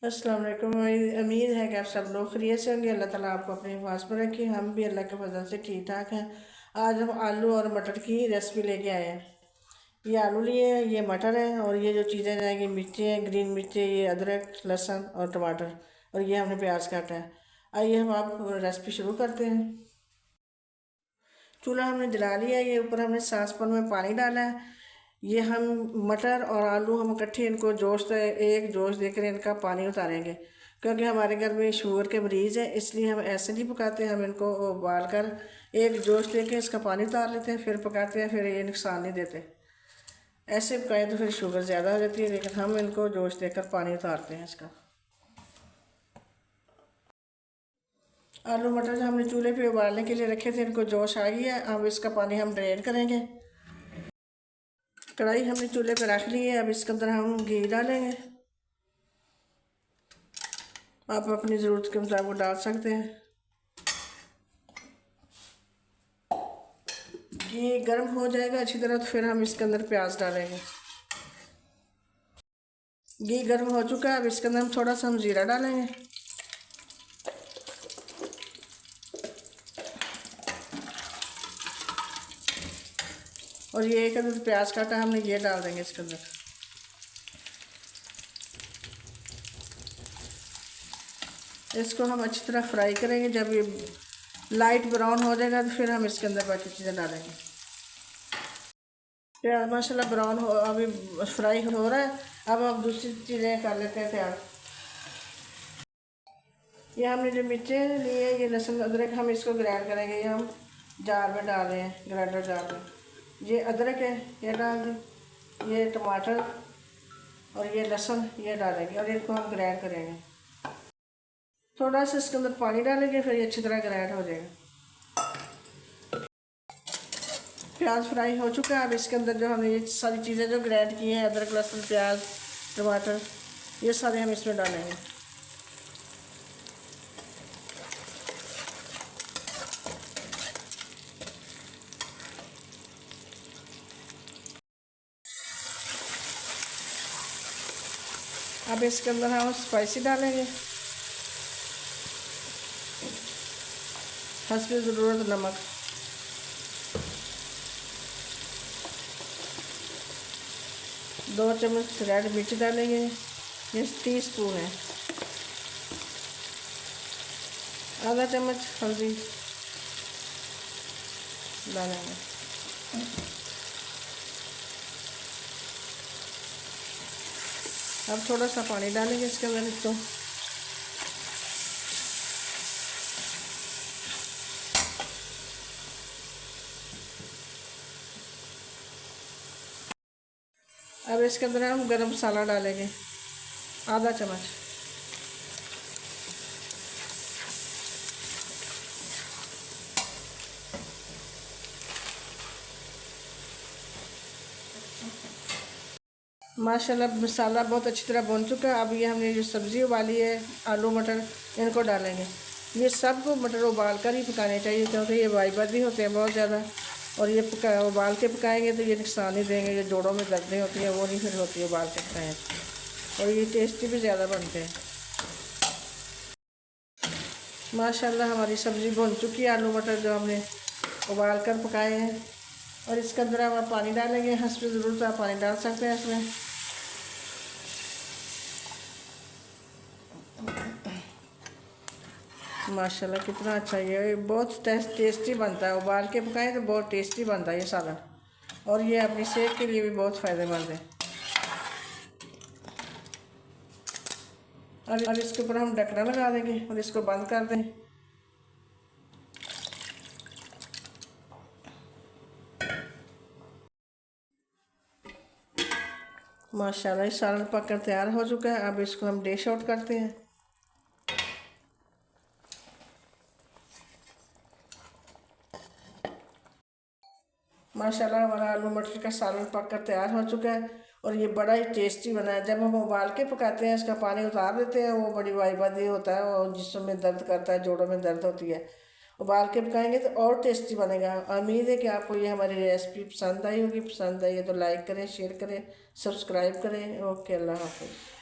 अस्सलाम वालेकुम। उम्मीद है कि आप सब लोग खैरियत से होंगे। अल्लाह ताला आपको अपने हिफाज़त में रखे। हम भी अल्लाह के फजल से ठीक ठाक हैं। आज हम आलू और मटर की रेसिपी लेके आए हैं। ये आलू लिए हैं, ये मटर है, और ये जो चीज़ें जाएंगी मिर्ची हैं, ग्रीन मिर्ची, ये अदरक, लहसुन और टमाटर, और ये हमने प्याज काटा है। आइए हम आप रेसिपी शुरू करते हैं। चूल्हा हमने जला लिया है। ये ऊपर हमने सासपन में पानी डाला है। ये हम मटर और आलू हम इकट्ठे इनको जोश एक जोश देकर इनका पानी उतारेंगे, क्योंकि हमारे घर में शुगर के मरीज़ हैं, इसलिए हम ऐसे नहीं पकाते। हम इनको उबाल कर एक जोश देकर इसका पानी उतार लेते हैं, फिर पकाते हैं, फिर ये नुकसान नहीं देते। ऐसे पकाएं तो फिर शुगर ज़्यादा हो जाती है, लेकिन हम इनको जोश देकर पानी उतारते हैं इसका। आलू मटर जो हमने चूल्हे पे उबालने के लिए रखे थे, इनको जोश आ गया। अब इसका पानी हम ड्रेन करेंगे। कढ़ाई हमने चूल्हे पे रख ली है। अब इसके अंदर हम घी डालेंगे। आप अपनी ज़रूरत के मुताबिक डाल सकते हैं। घी गर्म हो जाएगा अच्छी तरह, तो फिर हम इसके अंदर प्याज डालेंगे। घी गर्म हो चुका है। अब इसके अंदर हम थोड़ा सा ज़ीरा डालेंगे, और ये एक अंदर प्याज काटा हमने ये डाल देंगे इसके अंदर। इसको हम अच्छी तरह फ्राई करेंगे। जब ये लाइट ब्राउन हो जाएगा, तो फिर हम इसके अंदर बाकी चीज़ें डालेंगे। प्याज माशाल्लाह ब्राउन हो, अभी फ्राई हो रहा है। अब हम दूसरी चीज़ें कर लेते हैं तैयार। ये हमने जो मिर्चें ली है, ये लहसुन अदरक, हम इसको ग्राइंड करेंगे। ये हम जार में डाल रहे हैं, ग्राइंडर जार में। ये अदरक है, ये डाल दें। ये टमाटर और ये लहसुन ये डालेंगे, और इनको हम ग्राइंड करेंगे। थोड़ा सा इसके अंदर पानी डालेंगे, फिर ये अच्छी तरह ग्राइंड हो जाएगा। प्याज फ्राई हो चुका है। अब इसके अंदर जो हमने ये सारी चीज़ें जो ग्राइंड की हैं, अदरक, लहसुन, प्याज, टमाटर, ये सारे हम इसमें डालेंगे। अब इसके अंदर हम स्पाइसी डालेंगे, हस्बे ज़रूरत नमक, दो चम्मच रेड मिर्च डालेंगे, ये टीस्पून है। आधा चम्मच हल्दी डालेंगे। अब थोड़ा सा पानी डालेंगे इसके अंदर इसको। अब इसके अंदर हम गरम मसाला डालेंगे, आधा चम्मच। माशाल्लाह मसाला बहुत अच्छी तरह भुन चुका है। अब ये हमने जो सब्ज़ी उबाली है, आलू मटर, इनको डालेंगे। ये सब मटर उबाल कर ही पकाने चाहिए, क्योंकि ये वाइबर भी होते हैं बहुत ज़्यादा, और ये उबाल के पकाएंगे तो ये नुकसान नहीं देंगे। ये जोड़ों में दर्दें होती हैं, वो नहीं फिर होती है उबाल के पकाएँ, और ये टेस्टी भी ज़्यादा बनते हैं। माशाल्लाह हमारी सब्ज़ी भुन चुकी है। आलू मटर जो हमने उबाल कर पकाए हैं, और इसके अंदर हम पानी डालेंगे। हस्बे ज़रूरत आप पानी डाल सकते हैं इसमें। माशाल्लाह कितना अच्छा, ये बहुत टेस्टी बनता है। उबाल के पकाएं तो बहुत टेस्टी बनता है ये सालन, और ये अपनी सेहत के लिए भी बहुत फ़ायदेमंद है। और इसके ऊपर हम ढकना लगा देंगे और इसको बंद कर दें। माशाल्लाह ये सालन पककर तैयार हो चुका है। अब इसको हम डिश आउट करते हैं। माशाल्लाह हमारा आलू मटर का सालन पककर तैयार हो चुका है, और ये बड़ा ही टेस्टी बना है। जब हम उबाल के पकाते हैं, इसका पानी उतार देते हैं, वो बड़ी वाइबादी होता है, और जिसमें दर्द करता है, जोड़ों में दर्द होती है। उबाल के पकाएंगे तो और टेस्टी बनेगा। उम्मीद है कि आपको ये हमारी रेसिपी पसंद आई होगी। पसंद आई है तो लाइक करें, शेयर करें, सब्सक्राइब करें। ओके, अल्लाह हाफिज़।